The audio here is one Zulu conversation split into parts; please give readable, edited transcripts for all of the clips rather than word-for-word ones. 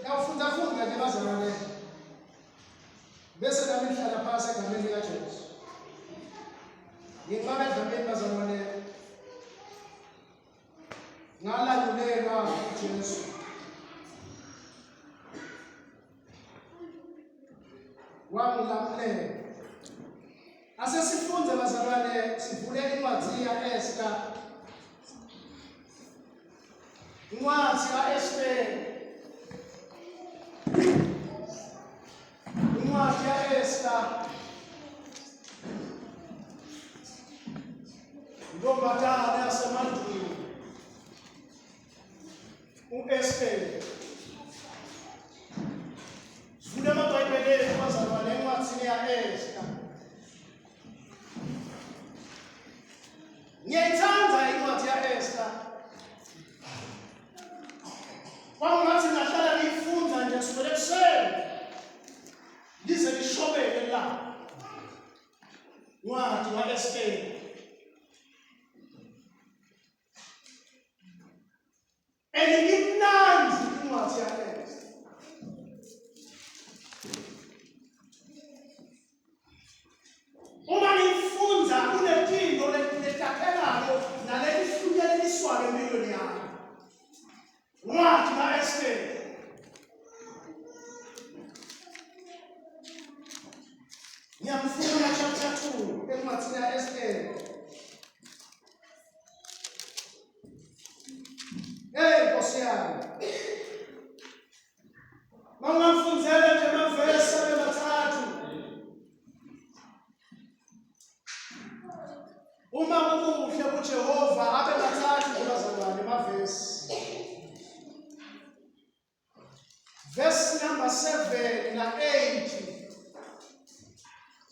Yawufunda nje bazalwane. Bese nami ngihlala phasi egameni likaJesu. Nginqabe egameni bazalwane. Ngalalulelwa uJesu. Wangilamulela. Asesifunde bazalwane, sivule incwadi yaEsther. Incwadi yaEsther. Incwadi yaEsther. Intombazana yasemandulo. uEsther. Sivule amabhayibheli bazalwane, incwadi yaEsther. Ngiyayithanda incwadi yaEsther. Kwangathi ngahlala ngiyifunda nje sivele kuseni. Lize lishobele la. Incwadi yaEsther. Imnandi incwadi yaEsther. Uma ngifunda kunempilo letakhelayo nalelihlukeleliswayo empilweni yami. Incwadi kaEsther. Ngiyamfuna chapter 2 encwadini kaEsther. Nkosi yami. Mangamfundzele nje amavesi amathathu. Uma kukuhle kuJehova abe mathathu bazalwane amavesi. Verse number 7 na 8.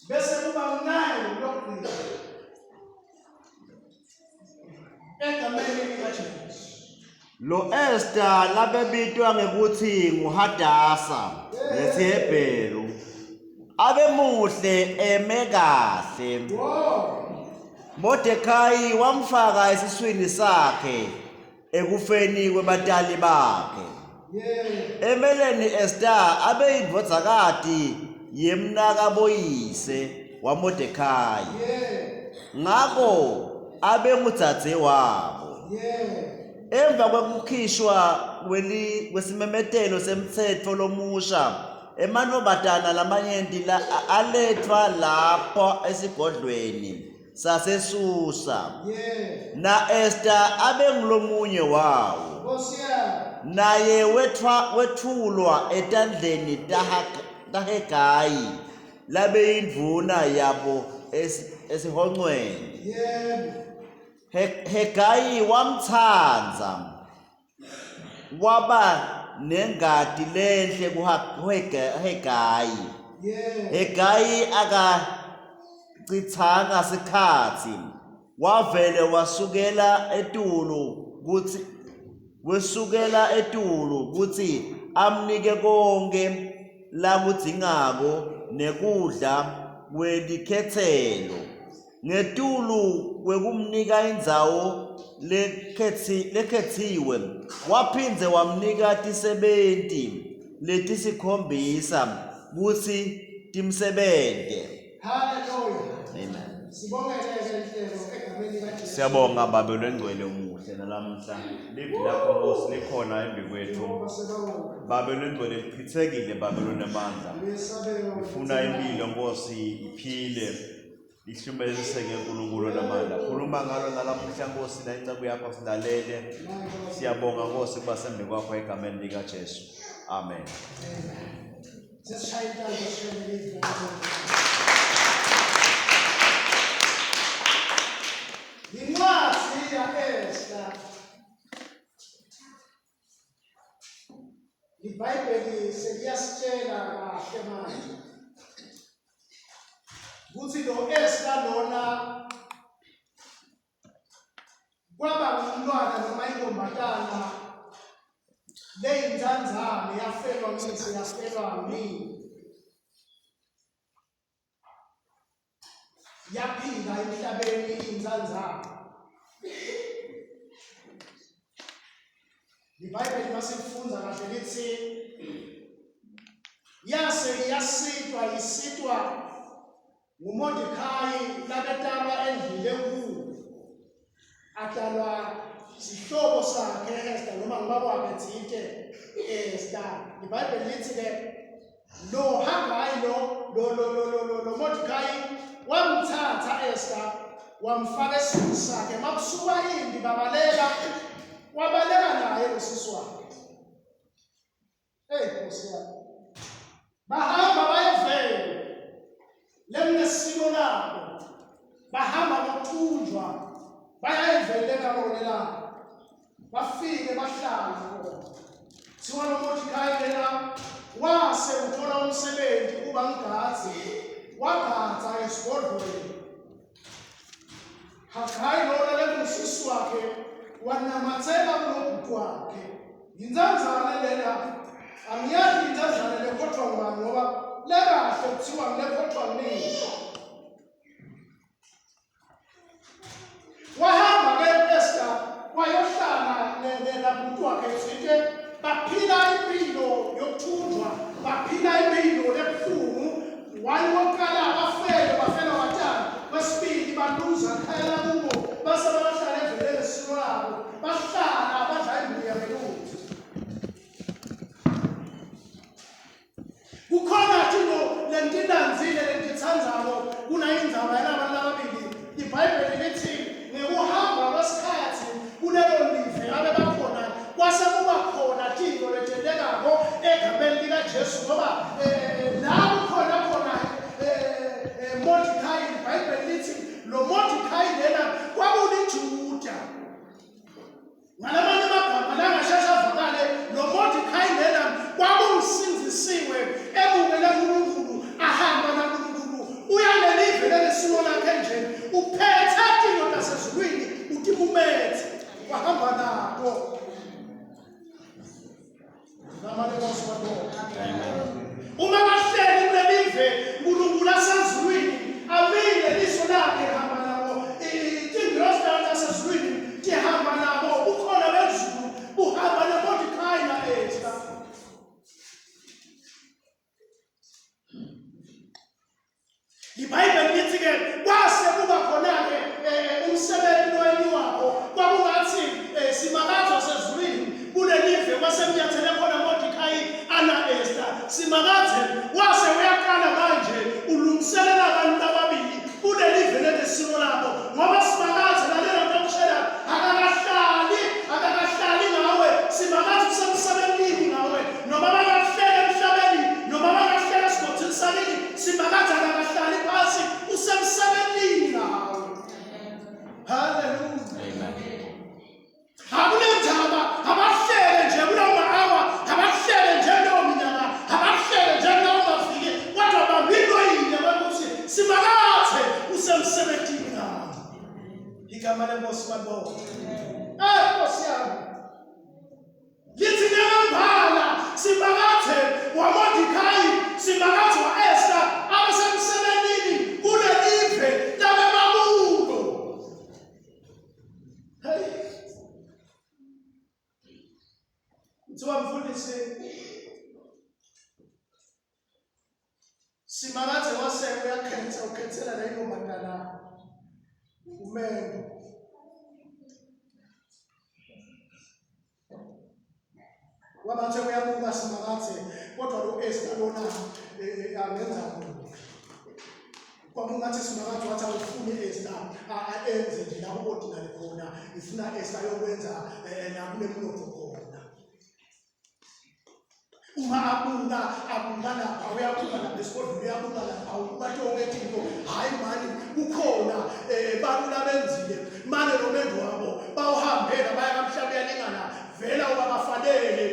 Bese kuba 9 lokugcina. Egameni likaJesu. Lo Esther labebitwa ngekuthi nguHadasa ngesiHebheru. Abemuhle emekahle. Mordekai wamfaka esiswini sakhe ekufeni kwebatali bakhe. Emeleni Esther abe indvodzakati yemnakaboyise waMordekai. Ngakho abe ngudzadze wabo. Emva kwekukhishwa kwesimemetelo semtsetfo lomusha, emantombazana lamanyenti aletfwa lapho esigodlweni saseSusa. Na Esther abe ngulomunye wawo. Naye wethulwa etandleni taHegayi labeyindvuna yabo esihonqweni. Hegayi wamtsandza, waba nengati lenhle kuHegayi. Hegayi akacitsanga sikhatsi, wavele wasukela etulu kutsi amnike konke lakudzingako nekudla kwelikhetselo. Ngetulu kwekumnika indzawo lekhetsiwe, waphindze wamnika tisebenti letisikhombisa kutsi timsebente. Hallelujah. Amen. Sibonge Siyabonga Baba lwengcwele umuhle nalamhla. Livi lakho Nkosi likhona embi kwethu. Baba lwengcwele lichithekile, Baba lunamandla. Ufuna impilo Nkosi iphile. Lihlumeleseke uNkulunkulu namandla. Khuluma ngalo nalamhla Nkosi na incebo yakho silalele. Siyabonga Nkosi kuba sembe kwakho egameni likaJesu. Amen. Incwadi yaEsther. iBhayibheli seliyasitshela kahle manje ukuthi lo Esther lona kwaba ngumntwana noma intombazana leyinzanzane yafelwa ngise yafelwa ngini. Yaphila emhlabeni inzanzane. iBhayibheli masifunda kahle lithi yase yasitwa nguMordekhai labetalwa endlile enkulu atalwa sihlobo sakhe Esther noma ngibaba wakhe Thike Esther. iBhayibheli lithi ke lo Hagayi lo Mordekhai wamthatha Esther wamfaka esiswini sakhe makusuka impi wabaleka naye losisi wakhe. Nkosi yami, bahamba bayevela lemnesiko labo, bahamba nokuthunjwa bayayivelela lona la, bafike bahlala khona. Kuthiwa lo Mordekhai lena wase uthola umsebenzi kuba mgadzi, wagadza esigodlweni. Hagayi lona lengusisi wakhe wanamathela kulobhuti wakhe. Yinzanzane lena, angiyazi inzanzane lekhothwa ngubani ngoba lekahle kuthiwa ngilekhothwa ngini. Wahamba ke Esther wayohlala nabhuti wakhe Thike, baphila impilo yokuthunjwa, baphila impilo lebuhlungu. Wayoqala bafela wathatha, kwesibili baluza khaya lakubo, base bahlala eveleni esiko labo, bahlala badla imbuya belutho. Kukhona thino lentinanzile lentithandzako kunayindzaba yalabantu ababili. iBhayibheli lithi ngekuhamba kwesikhathi kulelo live abebakhona kwase kuba khona thino letendekako egameni likaJesu ngoba la kukhona Mordekhai. iBhayibheli lithi lo Mordekhai lena kwakuliJuda. Ngalamanye amagama la ngasheshe avakale, lo Mordekhai lena kwakumsinzisiwe ebukela uNkulunkulu, ahamba naNkulunkulu, uyalelive lelesiko lakhe nje, uphethe thino tasezulwini utimumethe wahamba nako. Uma bahleli kulelive uNkulunkulu asezulwini amile liso lakhe hamba nabo, itingilosi tasezulwini tihamba nabo, ukhona bezulu uhamba noMordekhai na Esther. iBhayibheli lithi ke kwase kuba khona-ke umsebenzi lowenyiwako, kwakungathi simakazwa sezulwini kulelive kwase kunyathele khona Mordekhai ana Esther. Simakathe wase uyaqala manje ulungiselela abantu ababili kulelive lelesiko labo, ngoba simakathe lalela nto kushela akakahlali ngawe. Simakathe usemsebenzini ngawe, noma bakahlele emhlabeni, noma bakahlele esigodini sakini, simakathe akakahlali phansi, usemsebenzini ngawe. Hallelujah. Akunendaba abahlele nje kulowo ma-hour, abahlele nje kulowo minyaka, abahlele nje kulowo maviki, kodwa bambilo yinye bakuthi simakathe usemsebenzini ngawe. Igama lenkosi libonge. Nkosi yami, lithi ngembala simakathe waMordekhai, simakathe wa-Esther abasemsebenzini kulelive labebakulo. Kuthiwa mfundisi, simakathe wase ukhethela nayintombazana umendo. Wabathe uyabuka simakathe, kodwa lo Esther lona angenza kwakungathi simakathe wathi awufuni Esther enze nje la ku-ordinary khona, ifuna Esther yokwenza nakulemnotho khona. Uma abuka lapha, uyabuka lapha esigodlweni, uyabuka lapha, ubathi ongethinto, hayi mani kukhona balula benzile, mane nomendo wabo bawuhambela baya kamhlaba uyalingana, vela ubabafanele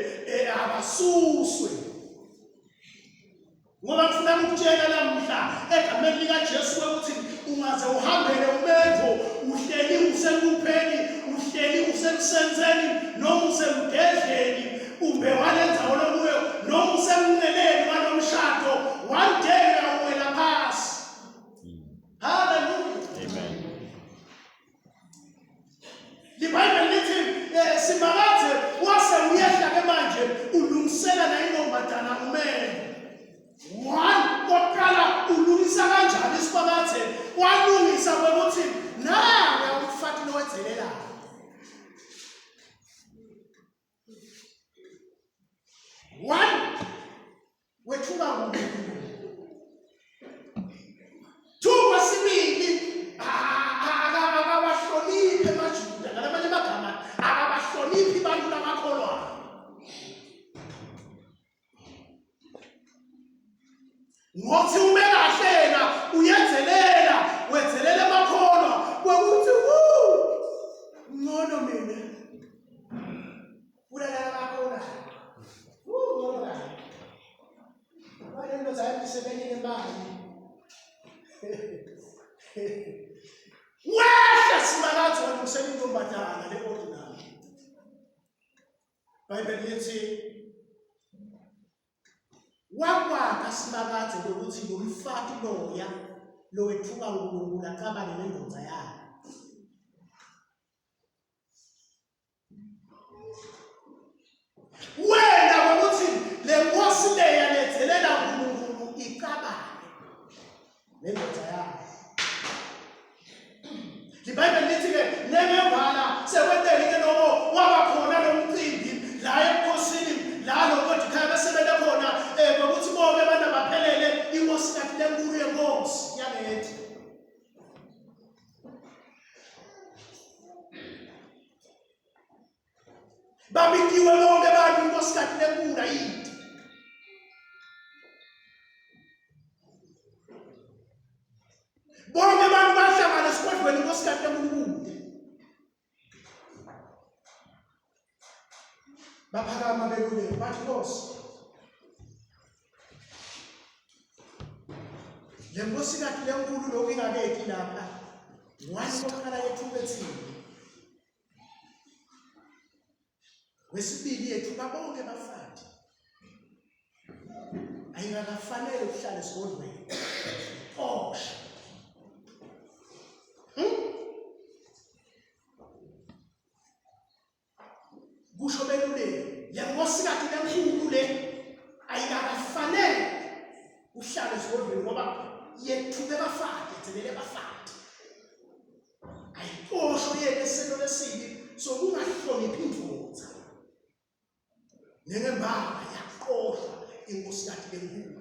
abasuswe. Ngoba kufuna ukutshela namhla egameni likaJesu ukuthi ungaze uhambele umendo, uhleli uselupheni, uhleli usemsenzeni, noma usemgedleni, umbe walenza olokuyo, noma usemnceleni walomshado, one day uyawela phasi. Hallelujah. Amen. iBhayibheli lithi simakathe wase uyehla ke manje ulungisela nayintombazana umendo. Thuba sibili akabahloniphi emaJuda ngalamanye amagama akabahloniphi abantu labakholwayo. Ngothi ume kahle yena uyenzelela wenzelela amakholwa ngokuthi ngcono mina ulala bakholwa ngcono kahle wena zayi sebenzile imali wehla simakatho wena intombazana le ordinary. Bible lithi wakwakha simakatho lokuthi lomfati loya lowethuka uNkulunkulu axabane nendoda yakhe. Wena ngokuthi le nkosi le yalethelela uNkulunkulu ixabane nendoda yakhe. iBhayibheli lithi-ke nemembala sekwenteke lokho wabakhona lo mcimbi la enkosini la noModekhayi besebenza khona ngokuthi bonke abantu abaphelele inkosikazi lenkulu yenkosi yakithi. Babikiwe bonke abantu inkosikazi lenkulu ayithi. Bonke abantu bahlangana esigodlweni inkosikazi lenkulu. Baphakama bekulele bathi Nkosi, le nkosikazi lenkulu lokhu ingakeki lapha wasikhala yethu bethini. Wesibili yethu babonke bafati ayingakafanele ukuhlala esigodlweni osha. Kusho beluleke le nkosikazi lenkulu le ayingakafanele uhlale esigodlweni ngoba yethuke bafati ethelele bafati. Ayixosho yena eselo lesibi sokungahloniphi indvodza. Nengembala yaqoshwa inkosikazi lenkulu.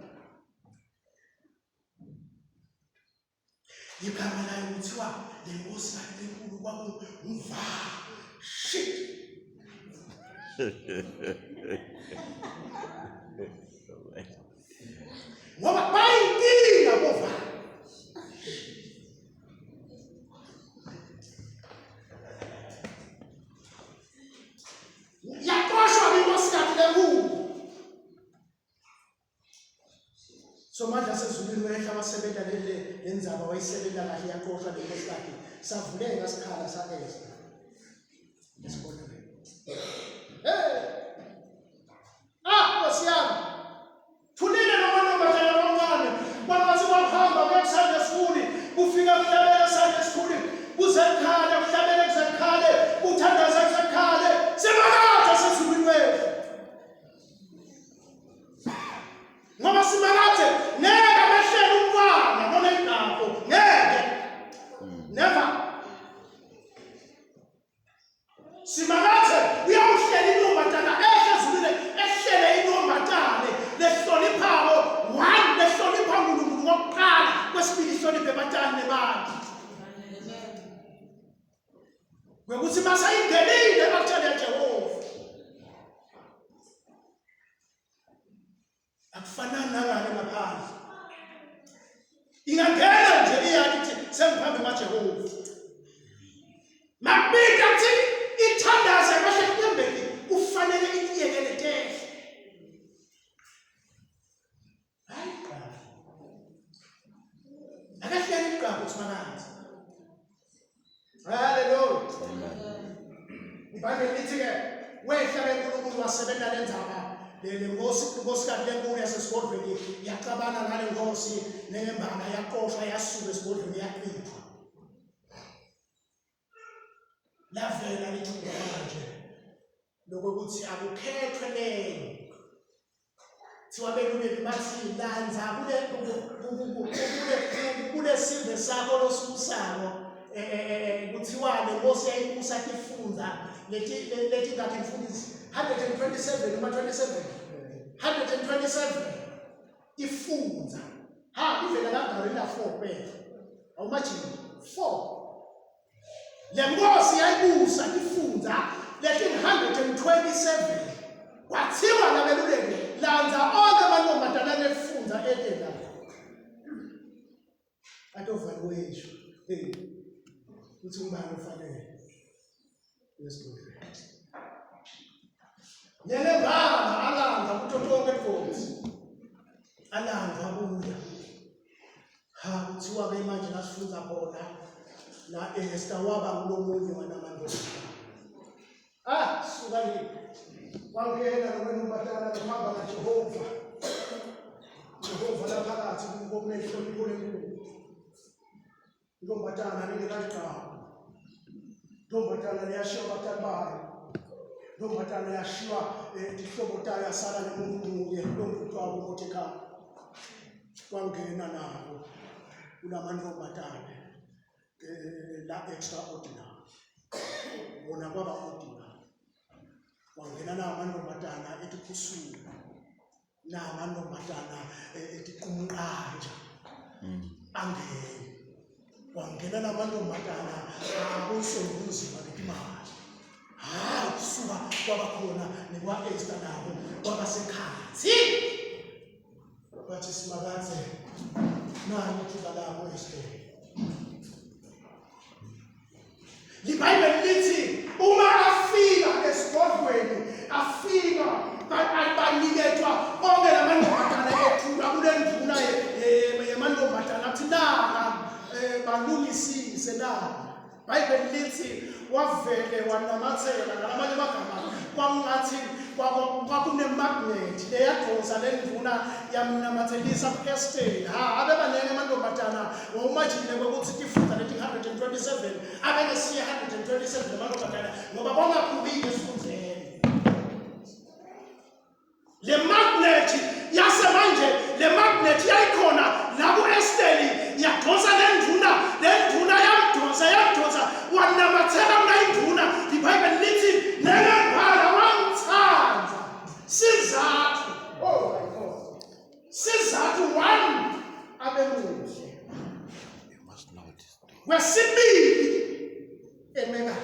Igama layo kuthiwa le nkosikazi lenkulu kwakunguVashti. Ngoba bayinkinga bova. Yaqoshwa inkosikazi lenkulu. So manje sezulwini wehla wasebenza lenzaba wayisebenza kahle yaqoshwa le nkosikazi savuleka sikhala saeza. Esikoleni. Osiyami. Thulile nomantombazane abancane. Bangathi bahamba kuyakusanda esikhuli, kufika kuhlabela sanda esikhuli, kuzekhale kuhlabela kuzekhale, uthandaza kuzekhale. Simakatha sezulwini wethu. Ngoba simakathe ngeke behlele umntwana noma ingapho ngeke. Never. Simakathe uyawuhlela intombazana ehlezulwini ehlele intombazane lehloniphayo one lehlonipha uNkulunkulu wokuqala kwesibili ihloniphe ebatshane bakhe. Ngokuthi masayingenile ebatshane yaJehova akufanani nangale ngaphandle. Ingangena nje iyathi sengiphambi kwaJehova. Mabika kuthi ithandaze kahle kumbeki ufanele itiyekele tehle. Hayi cha. Akahleli iqaba usimakathe. Hallelujah. iBhayibheli lithi-ke wehla beNkulunkulu wasebenza lenzaba le nkosikazi lenkulu yasesigodlweni yaxabana nale nkosi nengembala yaqoshwa yasuka esigodlweni yaqithwa. Lavela lithuba manje lokuthi akukhethwe leyo. Thiwa beluleki bathi lanza kule sizwe sakho losibusako kuthiwa le nkosi yayibusa ifunda leti ngathi imfundisi 127 noma 27 127 tifundza ivela kanjalo ila 4 phela awumajini 4 le nkosi yayibusa tifundza leti 127 kwathiwa labeluleki lanza onke amantombazana lefundza etela atovaliwesho uthi ubani ufanele yesibili Nyelebala alanga kutotonke Nkosi alanga abuya kuthiwa ke manje nasifunza khona la Esther waba kulomunye wanamandoda suka le wangena nobenumbatana nohamba kaJehova la phakathi kukomehlo likhulu ntombatana ningekaqhawe ntombatana liyashiwa abatali bayo ntombatana yashiwa ihlobo tayo yasala nemuntu kuthiwa uMordecai wangena nabo kulamantombatana la extraordinary bona kwaba ordinary wangena namantombatana etiphusulu namantombatana etiqumqanja angene wangena namantombatana abosonzima betimali kusuka kwabakhona nekwa Esther nabo kwabasekhathi bathi simakathe nani thuba labo Esther iBhayibheli lithi uma afika esigodlweni afika banikethwa onke lamantombatana ethula kule nduna yemantombatana athi naka balungisise naka iBhayibheli lithi wavele wanamathela ngamanye amagama kwangathi kwakunemagnet leyadonsa lenduna yamnamathelisa kuEsther abebanene amantombatana wawumajile ukuthi tifunda leti 127 abeke siye 127 amantombatana ngoba bangaphubiki esifundzeni le magnet yasemanje le magnet yayikhona la kuEsther yadonsa lenduna yamdonsa wanamathela mnayinduna iBhayibheli lithi nengebhala wamthanda sizathu my God sizathu 1 abemuhle wesibili emeka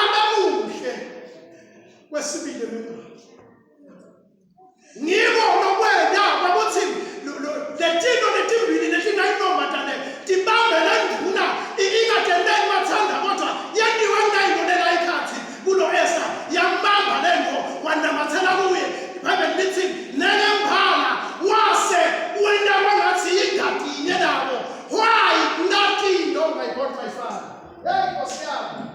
abemuhle wesibili emeka ngibona kwena bakuthi letino letimbili letinayintombatane tibambe lenduna ingatendeki mathanda kodwa yendiwe ngayibonela ikhathi kulo Esther yambamba lento wanamathela kuye iBhayibheli lithi nenemphala wase wena wangathi ingatinye nabo why nothing oh my God my father Nkosi yami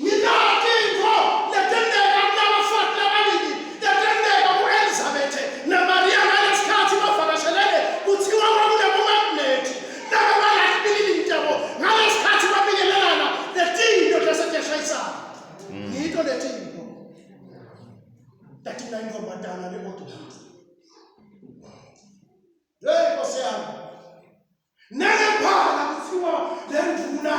nginakinto letendeka nabafathi labalili letendeka kuElizabeth naMaria ngalesikhathi bavakashelele kuthiwa kwakule magnet laba balahbilili intabo ngalesikhathi babingelelana letinto leseshayisana yinto letinto tatina intombatana leodinary Nkosi yami nenemphala kuthiwa lenduna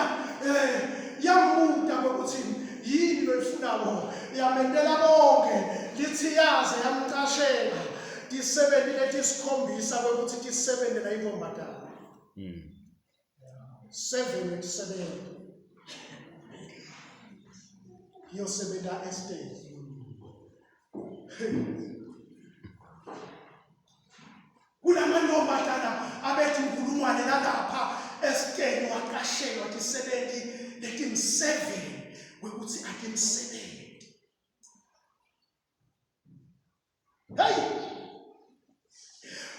yamuda ngokuthi yini loyifunako yamendela bonke lithi yaze yamqashela tisebenti letisikhombisa ukuthi tisebentela intombatana 7 yosebenza estate kulamantombatana abethi inkulungwane lalapha esiteni waqashelwa tisebenti letim7 wekuthi atimsebenzi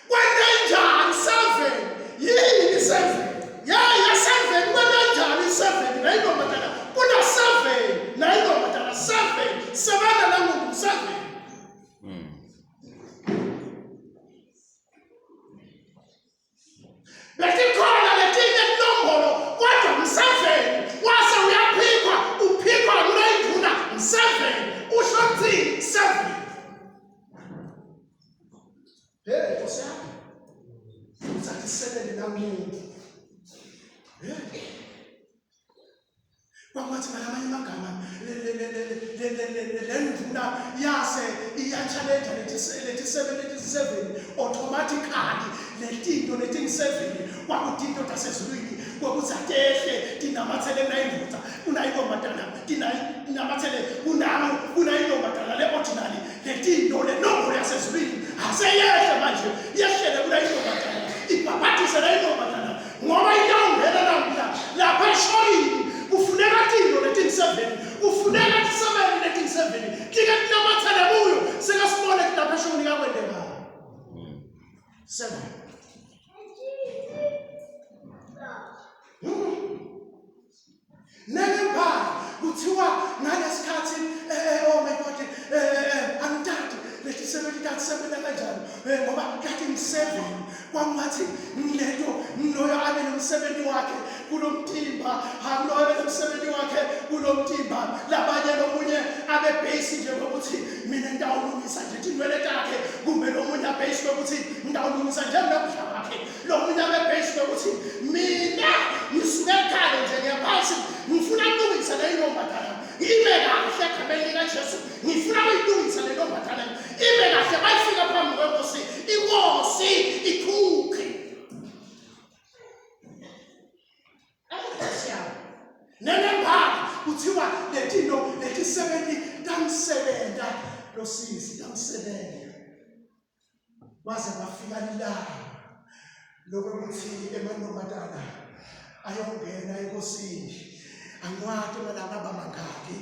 kwenenjani 7 yini 7 ya 7 kwenenjani 7 nayintombatana kuna 7 nayintombatana 7 sebenza nangoku 7 betikhona letinye inombolo kodwa 7 wase uphikwa kunayinduna 7 usho kuthi 7 Nkosi yami uzathi sebele namuntu Kwakuthi ngamanye amagama le nduna yase iya-challenge leti 7 automatically letinto leting-7 kwakutinto tasezulwini kwakuthi atehle tinamathele kunayimvuta kunayintombazana tinamathele kunayintombazana le-ordinary letinto lenombolo yasezulwini aseyehle manje yehlele kunayintombazana ibhabhathise layintombazana ngoba iyawungena namhla lapha eshoyini kufuneka tinto leting-7 kufuneka tisebele leting-7 tika tinamathele kuyo sekasibone kulapha eshoni yakwendeka 7 Nengempala kuthiwa ngalesikhathi oh my god angithathe lethi 7 kanjani ngoba kathi ngi7 kwangathi ngilento loyo abe nomsebenzi wakhe kulomtimba hamlo abe nomsebenzi wakhe kulomtimba labanye lomunye abe base nje ukuthi mina ngidawulungisa nje inwele yakhe kumbe lomunye base ukuthi ngidawulungisa nje nomhlaba wakhe lomunye abe base ukuthi mina ngisuke ekhaya nje ngiyaphasi ngifuna ukulungisa le ntombazana ibe kahle egameni likaJesu ngifuna uyilungisa le ntombazana ibe kahle bayifika phambi kwenkosi inkosi ikhuphe nengempala kuthiwa letinto leti-7 tangisebenza losisi tangisebenza waze bafika lilanga lokuthi emantombazana ayongena enkosini angwathi malanga bamangaki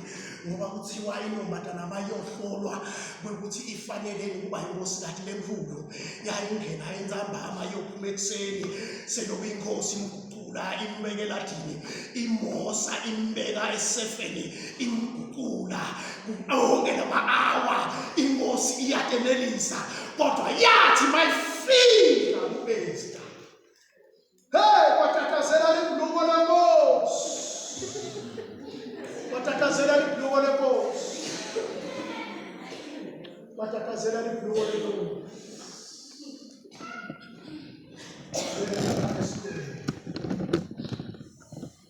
ngoba kuthiwa intombazana mayohlolwa ukuthi ifanele ukuba inkosikazi lemfundo yayingena entsambama yophuma ekuseni selobe inkosi imguqula imbekela thini imosa imbeka esefeni imguqula onke lama-hour inkosi iyatenelisa kodwa yathi mayifika kubesta hey kwatatazela libhuluko lenkosi kwatatazela libhuluko lenkosi kwatatazela libhuluko lenkosi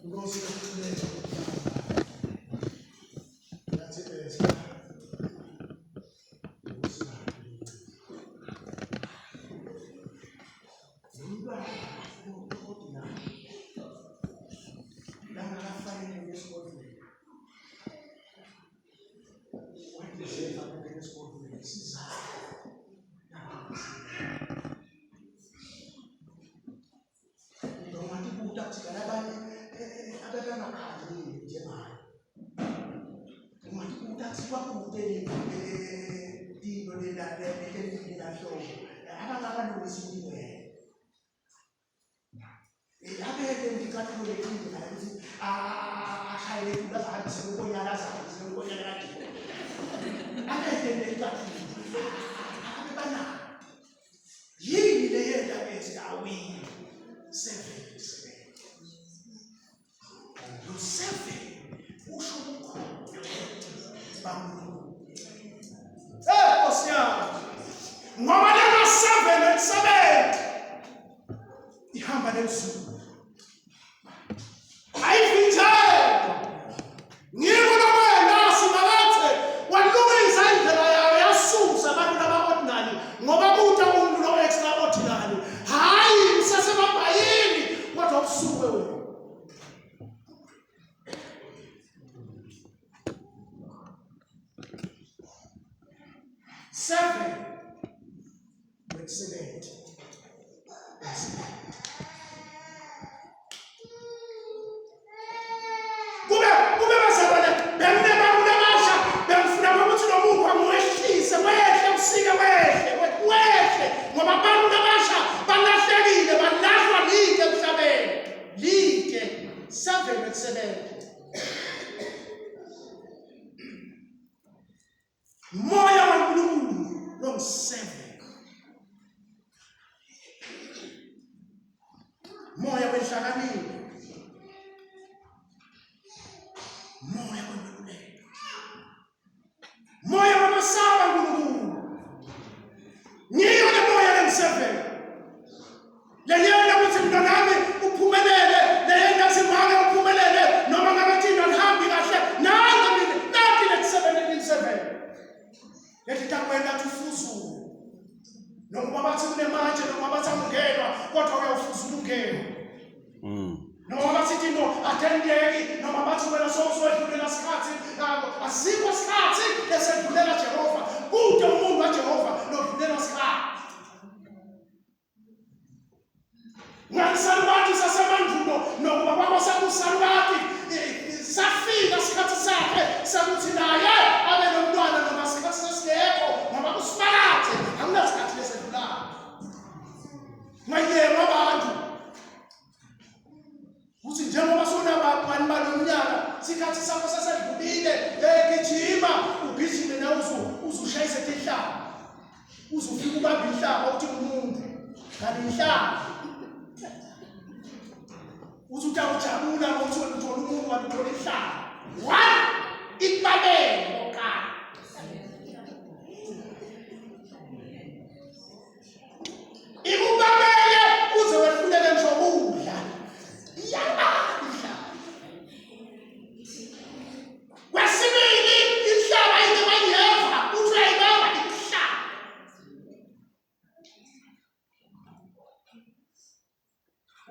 Nkosi yokuthuleka yathi besta yini leyenda esidawini 7 lo 7 usho ukukhulu bamkhulu Nkosi yami ngoba lena 7 ihamba nemzulu ayivithela ngiko noma simalethe walungisa indlela yayo yasusa abantu abaqondani ngoba kuthi umuntu lo extraordinary hayi sesebabhayini kodwa usuke wena Seven. Excellent. Kube bazabona bemnema kunamasha bemfuna ukuthi lo muntu amwehlise wehle usike wehle ngoba abantu namasha balahlekile balahlwa like emhlabeni like 7 excellent. Moya waNkulunkulu lo 7 moya wenhlakanipho moya wenkululeko moya wamasaba uNkulunkulu ngiyo le moya le-7 leyena ukuthi mntwanami uphumelele leyena simake uphumelele noma ngabe thina lihambe noma bathi kunemanje noma bathi amungenwa kodwa uyafuza ukungenwa noma bathi into athendeki noma bathi wena sowedlulela isikhathi asikho isikhathi esedlulela Jehova kude umuntu kaJehova nodlulela isikhathi ngalisalwati sasemandulo nokuba kwabasakusalwati safika isikhathi sakhe sakuthi naye abe nomntwana noma isikhathi sesingekho noma kusimakathe akunasikhathi lesedlulayo ngayema abantu uthi njengoba sonabani banomnyaka isikhathi sakho sasedlulile gijima ugijime nawe uzushayise inhlaba uzufika ubambe inhlaba uthi umuntu kanti inhlaba uthi utawujabula ngokuthi uthola umuntu wathola inhlaba one ikubabele okanye ikubabele uze wehluleke njokudla iyabala inhlaba kwesibili inhlaba ingemanyeva uthi uyayibamba inhlaba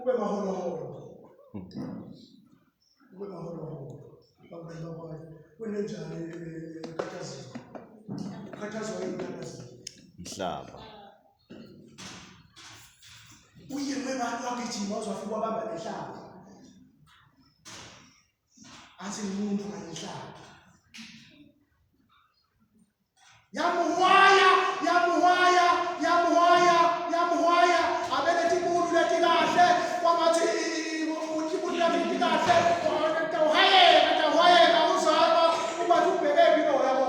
ube maholoholo Mhlaba uye abantu wagijima uzofika wabamba nehlaba athi umuntu ngehlaba yamuhwaya abelethi ibulu lethi kahle kwamathi ibulu lethi kahle utawuhayeka uzalwa ubathi ubheke impilo yabo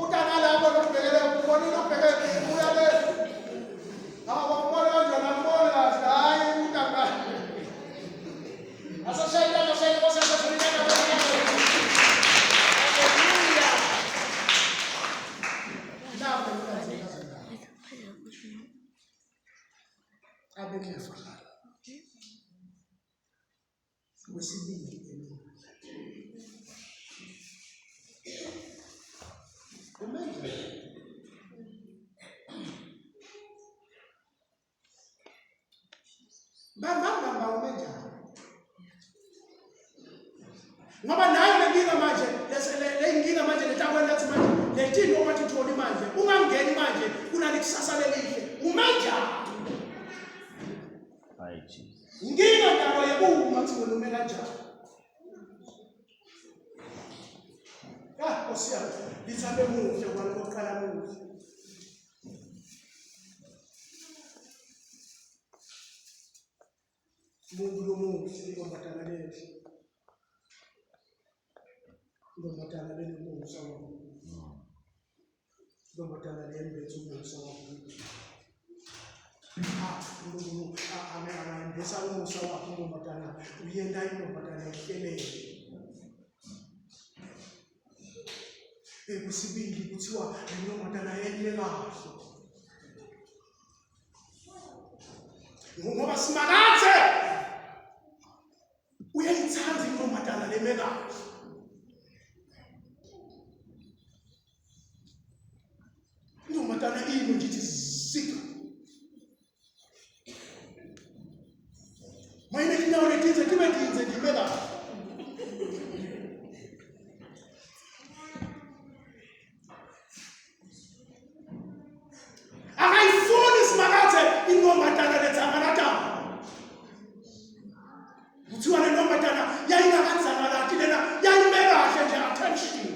utana lapho nokubhekele ubonile ubheke uyale awabona kanjani ambona kahle hayi utanga asashayela wesibili umenze bamba umenze ngoba nayo lenkinga manje lenkinga manje letakweni lethi manje letini owathi tholi manje ungangeni manje kunali kusasa lelihle umenze hayi Jesus inkinga nayo yekuma kuthi wena ume kanjani osiyami lithabe muhle kwalo kokuqala muhle umuntu lomuhle inkombatana lehle inkombatana lemusa inkombatana lembethu umusa angayembesa umusa wakho inkombatana uyenda inkombatana ehlelele kwesibili kuthiwa inkombatana yenye kahle ngoba simakathe uyayithanda inkombatana leme kahle inkombatana ino ngithi zika mayine kinawo letinze tibe tinze ndime kahle akayifuni simakathe inkombatana letsangalata kuthiwa le nkombatana yayingakanzangalati lena yayime kahle nje attention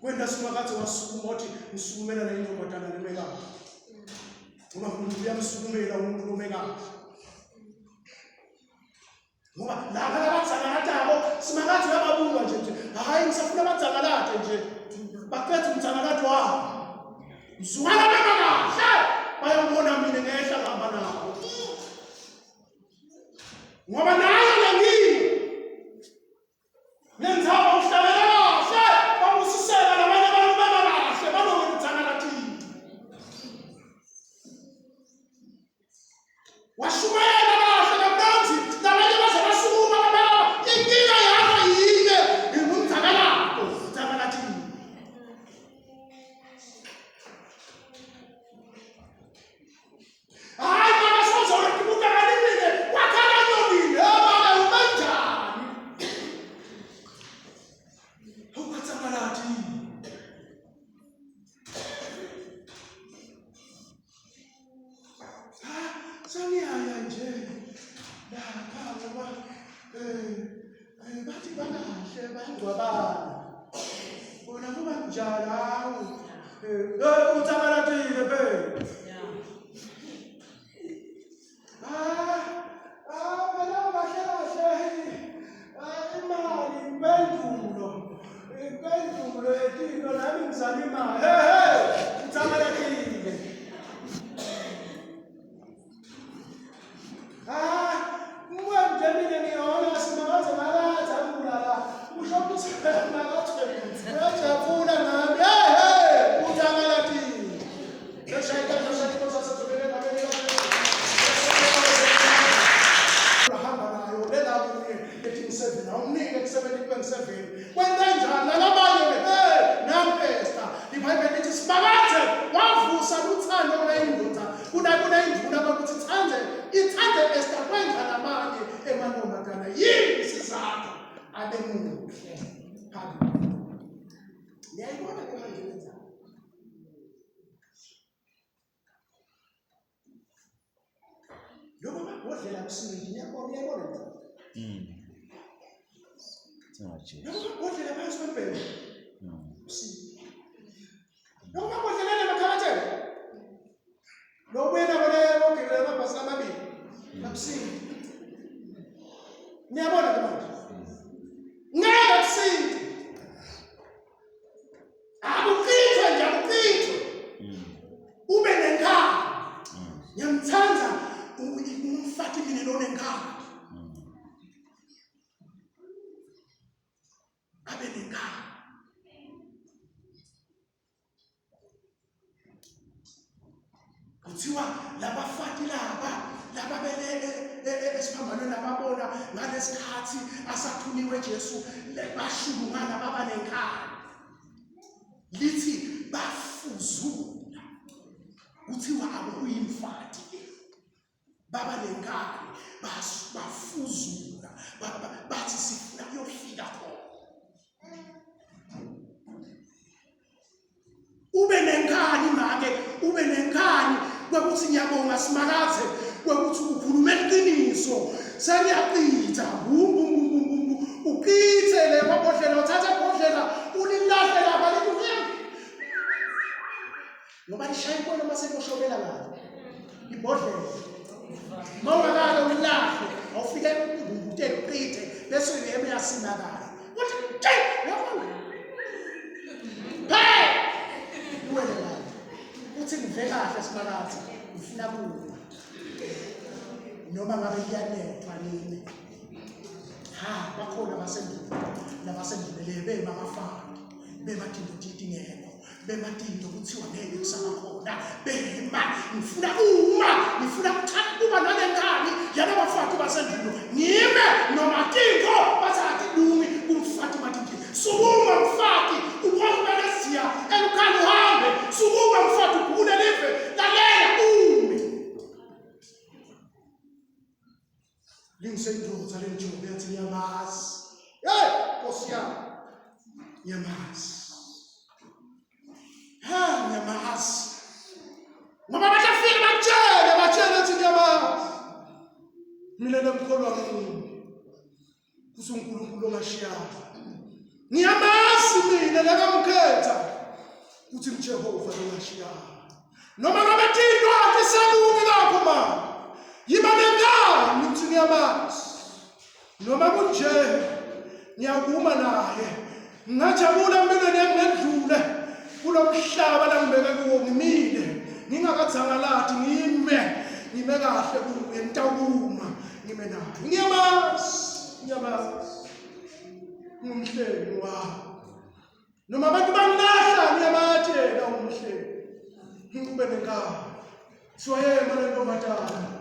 kwenda simakathe wasukuma uthi usukumela le nkombatana leme kahle ngoba umuntu uyamsukumela umuntu lome kahle ngoba laba labadzangalatako simakathe uyababulwa nje hayi ngisafuna abadzangalate nje baqedwe umdzangalato wabo mzukwana bema kahle bayabona mina ngehla ngihamba nabo ngoba nayo lenkinga nenzaba uhlabela kahle babusisela nabanye abantu bema kahle banokwenza umdzangalatini washumayela kahle kamnanzi nabanye baze basukuma inkinga yakho yile ingumdzangalato umdzangalatini bathi bakahle bayingcwabana bona kuba njalo hawu uthakalatile be phela kahle imali impendulo yetilo nami ngizama imali uthakalatile kuthiwa labafati laba esiphambanweni lababona ngalesikhathi asathuniwe Jesu bashulungana baba nenkani lithi bafuzula kuthiwa akuyimfati baba nenkani bafuzula bathi sifuna kuyofika khona ube nenkani make ube nenkani kwekuthi ngiyabonga Simakathe kwekuthi ukhuluma iqiniso seniyaqitha uqithele kwabodlela uthatha ibhodlela ulilahle lapha lithi ngoba lishaya ikona masekushobela ngayo ibhodlela mawungakala ulilahle awufike ukuthe uqithe bese uyebe yaSimakathe uthi yabona uwele uthi ngive kahle Simakathe ngifuna kuba noma ngabe liyanethwa nini bakhona nabasendlulele bemabafana bematinto tidingeko bematinto kuthiwa ngeke kusaba khona ngifuna kuthanda kuba nalenkani yalabafati basendulo ngime noma kingo bazathi lumi kumfati matinto sukuma mfati ukwambalesiya elukhali uhambe sukuma mfati ubhule live lalela ume lingisendoza lenjobe yathi nyamazi Nkosi yami nyamazi nyamazi ngoba batafika batshele ukuthi nyamazi mina nemkholwa kaNkulunkulu uSunkulunkulu ongashiyayo ngiyamazi mina lakamkhetha uthi uJehova ongashiyayo noma ngabe tinto akisalungi lapho mama yiba nenkani uthi ngiyamazi noma kunje ngiyakuma naye ngajabula empilweni yami ngedlule kulomhlaba la ngibeke kuwo ngimile ngingakathangalati ngime kahle kuye ngitawuma ngime naye ngiyamazi ngumhleli wami noma abantu bangilahla ngiyamathela umhleli ngikube nenkani siwayema lentombazana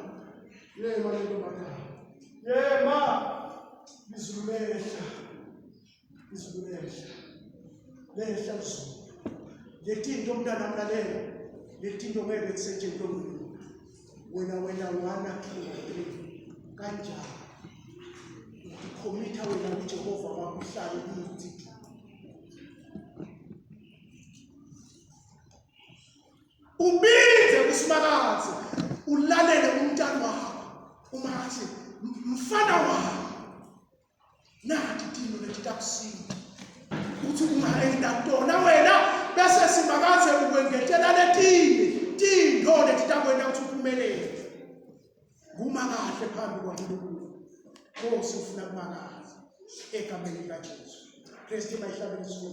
yema izulu lehla lehla izulu letinto mntana mlalela letinto ngeke kusetshenzwe wena wana kanjani ukhomitha wena kuJehova wakuhlala ukuthi ubize kuSimakathe ulalele umntana wakho uma athi mfana wami nathi tino letitakusini uthi ungaenda kutona wena bese simakaze ukwengetela letini tindo letitakwenda ukuthi uphumelele kuma kahle phambi kwaNkulunkulu Nkosi ufuna kumakaza egameni likaJesu Kristu mayihlabele isizwe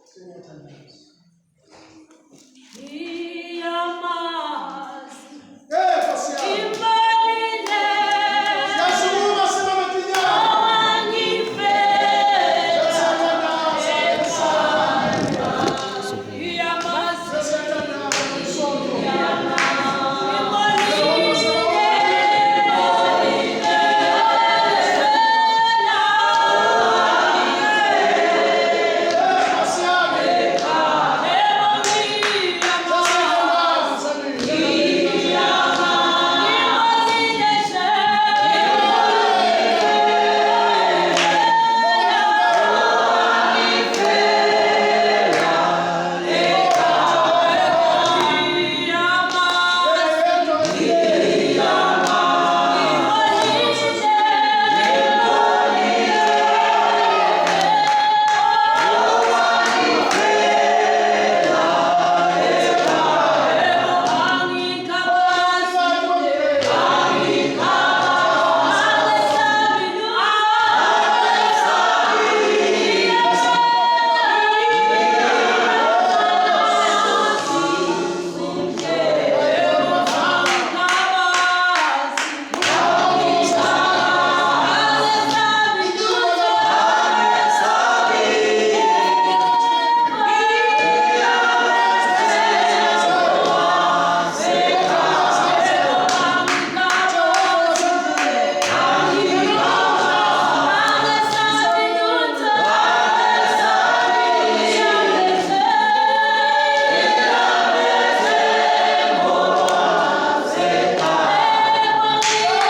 siyathandaza